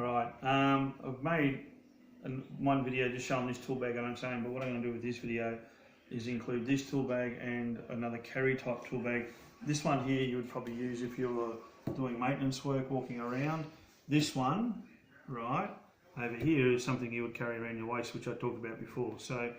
Alright, I've made one video just showing this tool bag on its own, but what I'm going to do with this video is include this tool bag and another carry type tool bag. This one here you would probably use if you were doing maintenance work, walking around. This one, right, over here is something you would carry around your waist, which I talked about before. So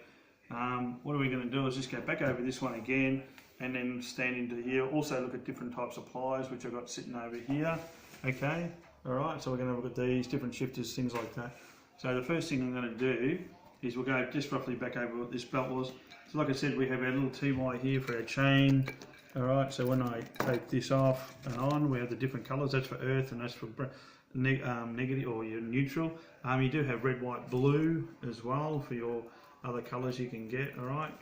what are we going to do is just go back over this one again and then stand into here. Also look at different types of pliers, which I've got sitting over here. Okay, alright, so we're going to look at these, different shifters, things like that. So the first thing I'm going to do is we'll go just roughly back over what this belt was. So like I said, we have our little TY here for our chain. Alright, so when I take this off and on, we have the different colours. That's for earth and that's for negative or your neutral. You do have red, white, blue as well for your other colours you can get. Alright,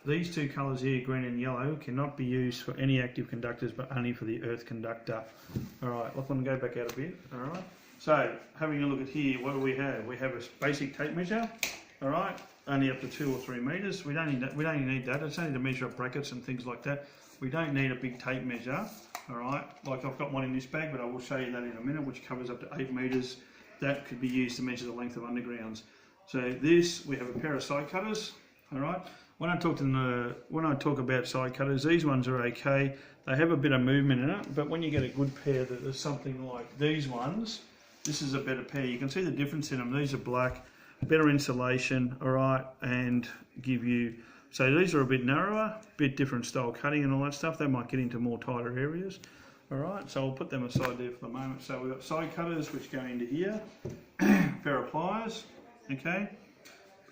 these two colours here, green and yellow, cannot be used for any active conductors but only for the earth conductor. Alright, let me go back out a bit. Alright, so having a look at here, what do we have? We have a basic tape measure. Alright, only up to 2 or 3 metres. We don't need that. It's only to measure up brackets and things like that. We don't need a big tape measure. Alright, like I've got one in this bag, but I will show you that in a minute, which covers up to 8 metres. That could be used to measure the length of undergrounds. So this, we have a pair of side cutters. Alright, when I talk about side cutters, these ones are okay. They have a bit of movement in it, but when you get a good pair that there's something like these ones, this is a better pair. You can see the difference in them. These are black, better insulation, alright, and give you, so these are a bit narrower, bit different style cutting and all that stuff. They might get into more tighter areas. Alright, so I'll put them aside there for the moment. So we've got side cutters which go into here, pair of pliers, okay.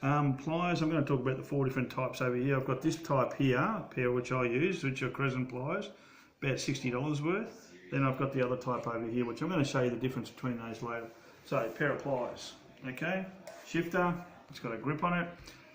Pliers, I'm going to talk about the 4 different types over here. I've got this type here, a pair which I use, which are crescent pliers, about $60 worth. Then I've got the other type over here, which I'm going to show you the difference between those later. So, a pair of pliers, okay. Shifter, it's got a grip on it.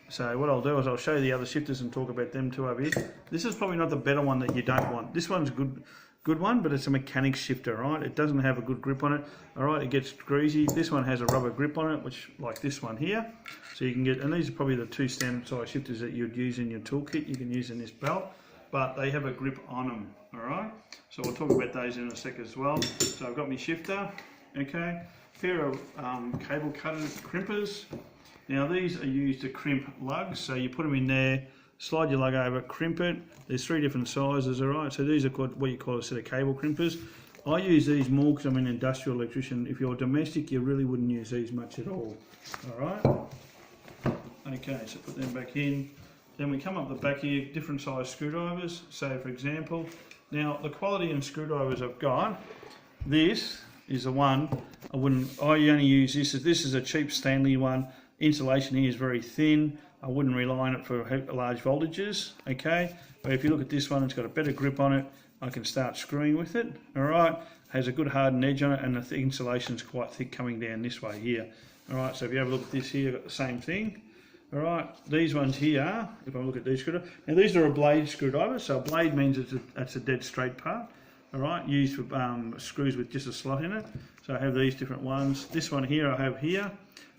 So what I'll do is I'll show you the other shifters and talk about them too over here. This is probably not the better one that you don't want. This one's a good one, but it's a mechanic shifter, right? It doesn't have a good grip on it. Alright, it gets greasy. This one has a rubber grip on it, which like this one here. So you can get, and these are probably the 2 standard size shifters that you'd use in your toolkit. You can use in this belt, but they have a grip on them, alright? So we'll talk about those in a sec as well. So I've got my shifter, okay? Pair of cable cutters, crimpers. Now these are used to crimp lugs, so you put them in there, slide your lug over, crimp it. There's 3 different sizes, alright, so these are called what you call a set of cable crimpers. I use these more because I'm an industrial electrician. If you're domestic, you really wouldn't use these much at all, alright. Okay, so put them back in. Then we come up the back here, different size screwdrivers. So for example, now the quality in screwdrivers I've got, this is the one I only use this is a cheap Stanley one. Insulation here is very thin. I wouldn't rely on it for large voltages, okay? But if you look at this one, it's got a better grip on it. I can start screwing with it, alright? Has a good hardened edge on it, and the insulation's quite thick coming down this way here. Alright, so if you have a look at this here, I've got the same thing. Alright, these ones here, if I look at these screwdrivers, now these are a blade screwdriver, so a blade means it's a dead straight part. Alright, used for screws with just a slot in it. So I have these different ones. This one here I have here.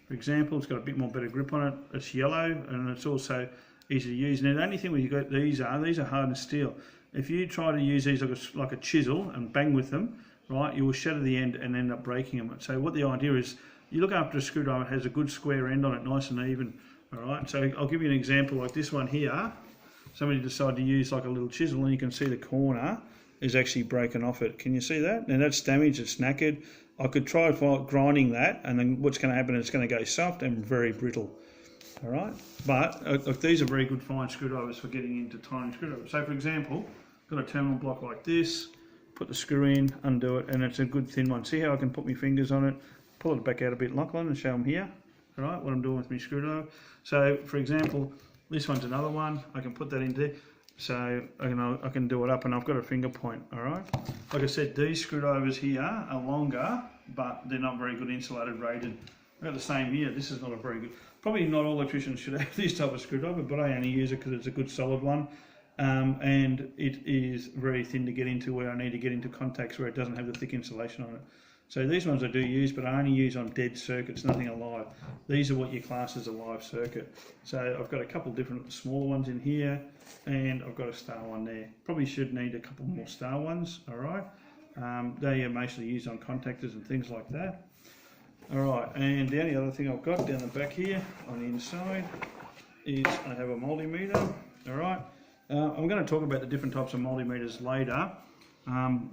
For example, it's got a bit more better grip on it. It's yellow and it's also easy to use. Now the only thing with you got these are hardened steel. If you try to use these like a chisel and bang with them, right, you will shatter the end and end up breaking them. So what the idea is, you look after a screwdriver, it has a good square end on it, nice and even. Alright, so I'll give you an example like this one here. Somebody decided to use like a little chisel and you can see the corner is actually broken off it. Can you see that? Now that's damaged, it's knackered. I could try grinding that, and then what's going to happen is it's going to go soft and very brittle. Alright, but these are very good fine screwdrivers for getting into tiny screwdrivers. So for example, got a terminal block like this, put the screw in, undo it, and it's a good thin one. See how I can put my fingers on it, pull it back out a bit, Lachlan, and show them here. Alright, what I'm doing with my screwdriver. So for example, this one's another one, I can put that in there. So I can do it up, and I've got a finger point, alright? Like I said, these screwdrivers here are longer, but they're not very good insulated rated. I've got the same here. This is not a very good, probably not all electricians should have this type of screwdriver, but I only use it because it's a good solid one. And it is very thin to get into where I need to get into contacts where it doesn't have the thick insulation on it. So these ones I do use, but I only use on dead circuits, nothing alive. These are what you class as a live circuit. So I've got a couple different smaller ones in here, and I've got a star one there. Probably should need a couple more star ones, alright? They are mostly used on contactors and things like that. Alright, and the only other thing I've got down the back here on the inside is I have a multimeter. Alright, I'm going to talk about the different types of multimeters later.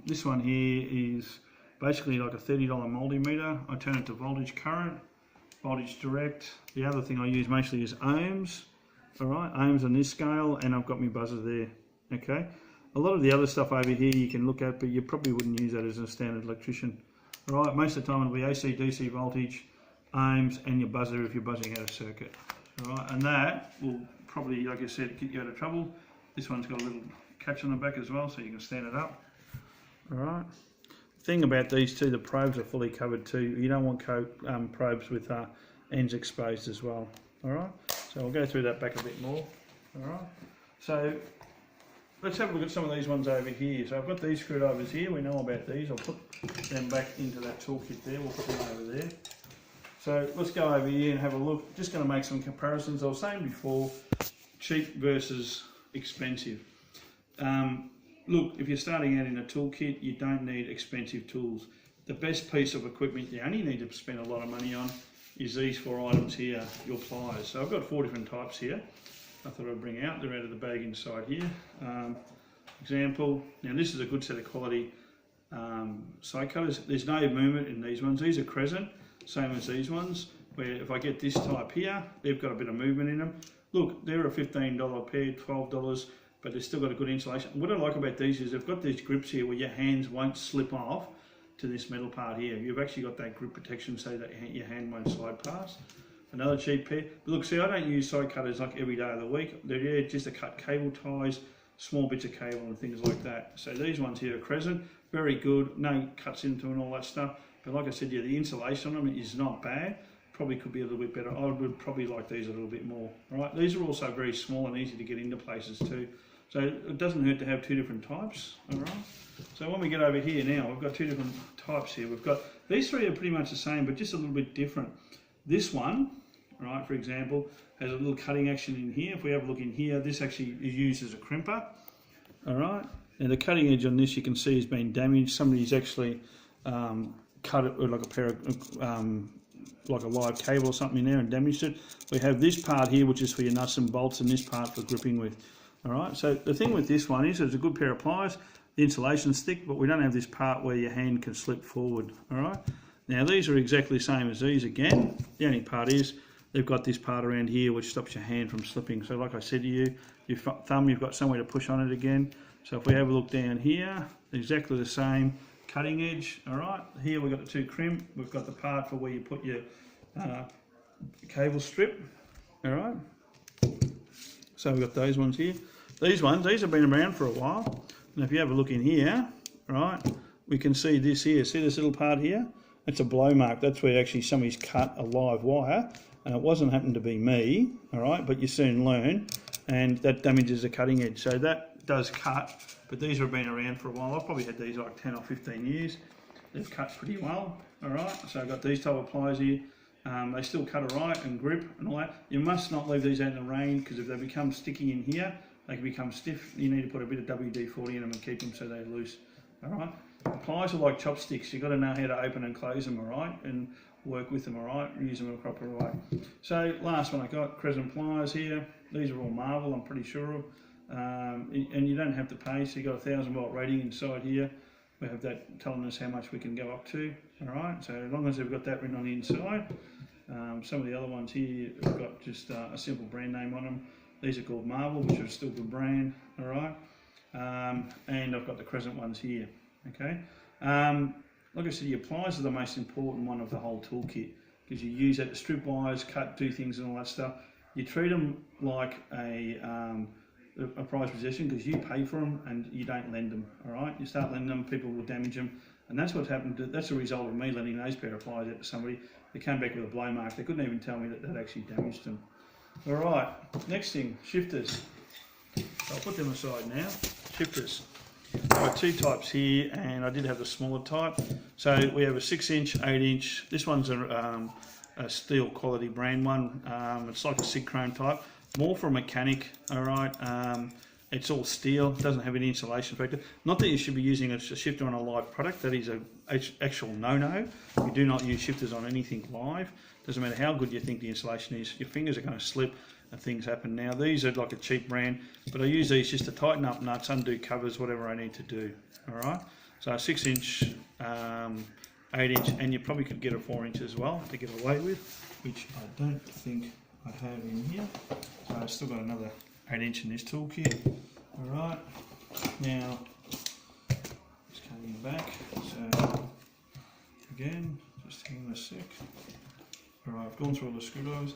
This one here is basically like a $30 multimeter. I turn it to voltage current, voltage direct. The other thing I use mostly is ohms. Alright, ohms on this scale, and I've got my buzzer there. Okay, a lot of the other stuff over here you can look at, but you probably wouldn't use that as a standard electrician. Alright, most of the time it'll be AC, DC voltage, ohms, and your buzzer if you're buzzing out a circuit. Alright, and that will probably, like I said, get you out of trouble. This one's got a little catch on the back as well, so you can stand it up. Alright. Thing about these two, the probes are fully covered too. You don't want probes with ends exposed as well. Alright, so I'll go through that back a bit more. Alright, so let's have a look at some of these ones over here. So I've got these screwdrivers here, we know about these. I'll put them back into that toolkit there, we'll put them over there. So let's go over here and have a look. Just going to make some comparisons. I was saying before, cheap versus expensive. Look, if you're starting out in a toolkit, you don't need expensive tools. The best piece of equipment you only need to spend a lot of money on is these 4 items here, your pliers. So I've got 4 different types here. I thought I'd bring out, they're out of the bag inside here. Example, now this is a good set of quality side cutters. There's no movement in these ones. These are crescent, same as these ones, where if I get this type here, they've got a bit of movement in them. Look, they're a $15 pair, $12, but they've still got a good insulation. What I like about these is they've got these grips here where your hands won't slip off to this metal part here. You've actually got that grip protection so that your hand won't slide past. Another cheap pair. But look, see, I don't use side cutters like every day of the week. They're there just to cut cable ties, small bits of cable and things like that. So these ones here are crescent, very good, no cuts into and all that stuff. But like I said, yeah, the insulation on them is not bad. Probably could be a little bit better. I would probably like these a little bit more. All right, these are also very small and easy to get into places too. So it doesn't hurt to have 2 different types. All right. So when we get over here now, we've got 2 different types here. We've got these 3 are pretty much the same, but just a little bit different. This one, right, for example, has a little cutting action in here. If we have a look in here, this actually is used as a crimper. All right. Now the cutting edge on this you can see has been damaged. Somebody's actually cut it with like a pair of like a live cable or something in there and damaged it. We have this part here which is for your nuts and bolts, and this part for gripping with. Alright, so the thing with this one is it's a good pair of pliers, the insulation's thick, but we don't have this part where your hand can slip forward. Alright, now these are exactly the same as these again. The only part is they've got this part around here which stops your hand from slipping. So like I said to you, your thumb, you've got somewhere to push on it again. So if we have a look down here, exactly the same cutting edge. Alright, here we've got the 2 crimp, we've got the part for where you put your cable strip. Alright, so we've got those ones here. These have been around for a while. And if you have a look in here, right, we can see this here. See this little part here? That's a blow mark. That's where actually somebody's cut a live wire, and it wasn't happened to be me, all right, but you soon learn, and that damages the cutting edge. So that does cut, but these have been around for a while. I've probably had these like 10 or 15 years. They've cut pretty well, all right. So I've got these type of pliers here. They still cut alright and grip and all that. You must not leave these out in the rain, because if they become sticky in here, they can become stiff. You need to put a bit of WD-40 in them and keep them so they're loose. Alright? Pliers are like chopsticks. You've got to know how to open and close them, alright? And work with them, alright? Use them in a proper way. So last one I got, crescent pliers here. These are all Marvel, I'm pretty sure of. And you don't have to pay, so you've got a 1000 volt rating inside here. We have that telling us how much we can go up to. Alright, so as long as they've got that written on the inside. Some of the other ones here have got just a simple brand name on them. These are called Marvel, which are still good brand. Alright, and I've got the crescent ones here. Okay, like I said, your pliers are the most important one of the whole toolkit, because you use that to strip wires, cut, do things and all that stuff. You treat them like a prized possession, because you pay for them and you don't lend them. All right, you start lending them, people will damage them, and that's what's happened. That's a result of me lending those pair of pliers out to somebody. They came back with a blow mark. They couldn't even tell me that actually damaged them. All right, next thing, shifters. I'll put them aside now. Shifters. I've got 2 types here, and I did have the smaller type. So we have a 6-inch, 8-inch. This one's a steel quality brand one. It's like a SIG chrome type. More for a mechanic, all right, It's all steel, doesn't have any insulation factor. Not that you should be using a shifter on a live product, that is an actual no-no. You do not use shifters on anything live. Doesn't matter how good you think the insulation is, your fingers are going to slip and things happen. Now these are like a cheap brand, but I use these just to tighten up nuts, undo covers, whatever I need to do. Alright, so a 6-inch, 8-inch, and you probably could get a 4-inch as well to get away with, which I don't think I have in here. So I've still got another 8-inch in this toolkit. Alright, now just coming back, so again, just hang on a sec. Alright, I've gone through all the screwdrivers.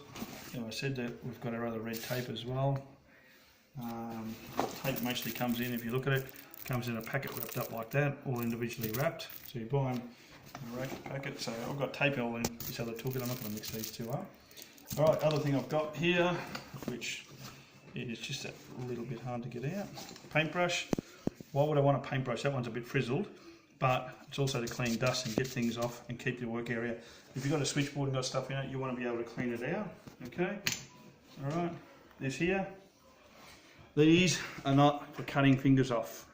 Now I said that we've got our other red tape as well. Tape mostly comes in, if you look at it, comes in a packet wrapped up like that, all individually wrapped. So you buy them in a racket packet. So I've got tape all in this other toolkit, I'm not going to mix these two up. Alright, other thing I've got here, which is just a little bit hard to get out. Paintbrush. Why would I want a paintbrush? That one's a bit frizzled, but it's also to clean dust and get things off and keep your work area. If you've got a switchboard and got stuff in it, you want to be able to clean it out. Okay. Alright, this here. These are not for cutting fingers off.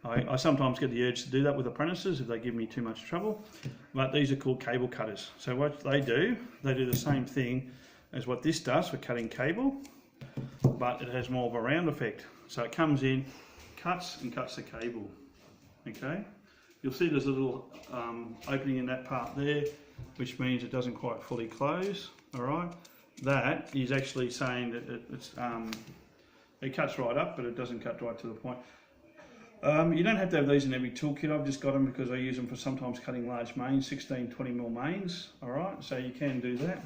I sometimes get the urge to do that with apprentices if they give me too much trouble, but these are called cable cutters. So what they do the same thing as what this does for cutting cable, but it has more of a round effect. So it comes in, cuts and cuts the cable. Okay, you'll see there's a little opening in that part there, which means it doesn't quite fully close. All right, that is actually saying that it cuts right up, but it doesn't cut right to the point. You don't have to have these in every toolkit. I've just got them because I use them for sometimes cutting large mains, 16, 20mm mains. All right, so you can do that.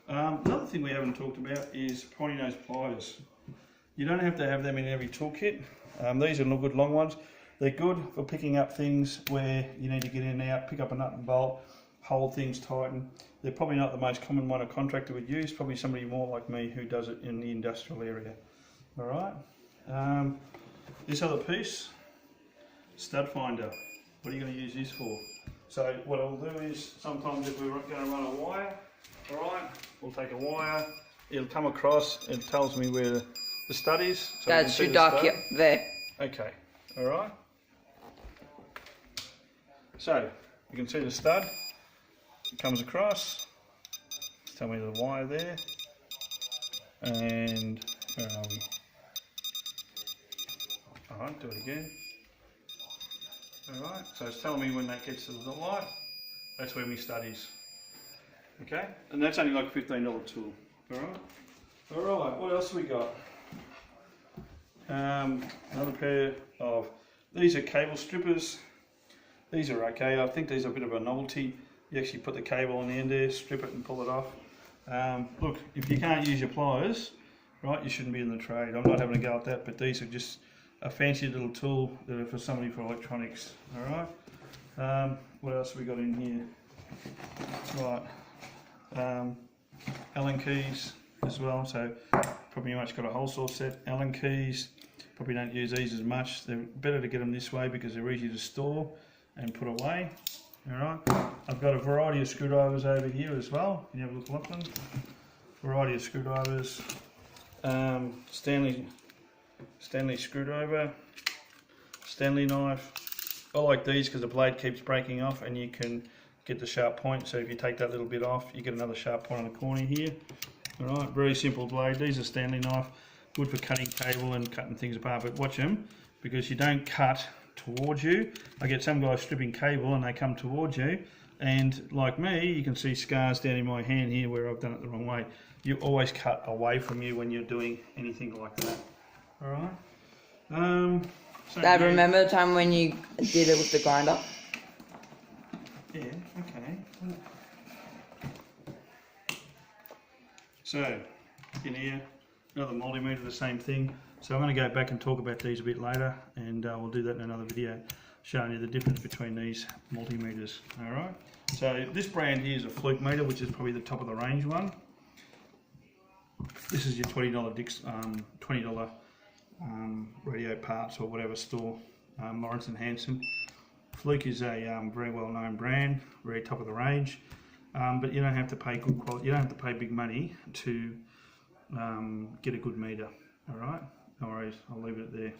Another thing we haven't talked about is pointy nose pliers. You don't have to have them in every toolkit. These are no good long ones. They're good for picking up things where you need to get in and out, pick up a nut and bolt, hold things tighten. They're probably not the most common one a contractor would use, probably somebody more like me who does it in the industrial area. All right. This other piece, stud finder. What are you going to use this for? So what I'll do is sometimes if we're going to run a wire, all right, we'll take a wire, it'll come across, it tells me where the stud is. So that's your dock, yep, there. Okay, all right. So you can see the stud, it comes across, tell me the wire there, and where are we? Alright, do it again. Alright, so it's telling me when that gets to the light, that's where my stud is. Okay, and that's only like a $15 tool. Alright, what else have we got? Another pair of, these are cable strippers. These are okay, I think these are a bit of a novelty. You actually put the cable on the end there, strip it and pull it off. Look, if you can't use your pliers, right, you shouldn't be in the trade. I'm not having a go at that, but these are just a fancy little tool that are for somebody for electronics. Alright, what else have we got in here? Right, Allen keys as well, so probably much got a whole source set. Allen keys, probably don't use these as much. They're better to get them this way because they're easy to store and put away. Alright, I've got a variety of screwdrivers over here as well. Can you have a look at them? Variety of screwdrivers. Stanley screwdriver, Stanley knife. I like these because the blade keeps breaking off and you can get the sharp point. So if you take that little bit off, you get another sharp point on the corner here. Alright, very simple blade. These are Stanley knife, good for cutting cable and cutting things apart, but watch them because you don't cut towards you. I get some guys stripping cable and they come towards you, and like me, you can see scars down in my hand here where I've done it the wrong way. You always cut away from you when you're doing anything like that. Alright. Dad, remember the time when you did it with the grinder? Yeah, okay. So, in here, another multimeter, the same thing. So I'm going to go back and talk about these a bit later, and we'll do that in another video, showing you the difference between these multimeters. Alright. So this brand here is a Fluke meter, which is probably the top of the range one. This is your $20 radio parts or whatever store, Lawrence and Hanson. Fluke is a very well known brand, very top of the range, but you don't have to pay good quality. You don't have to pay big money to get a good meter. All right. No worries, I'll leave it there.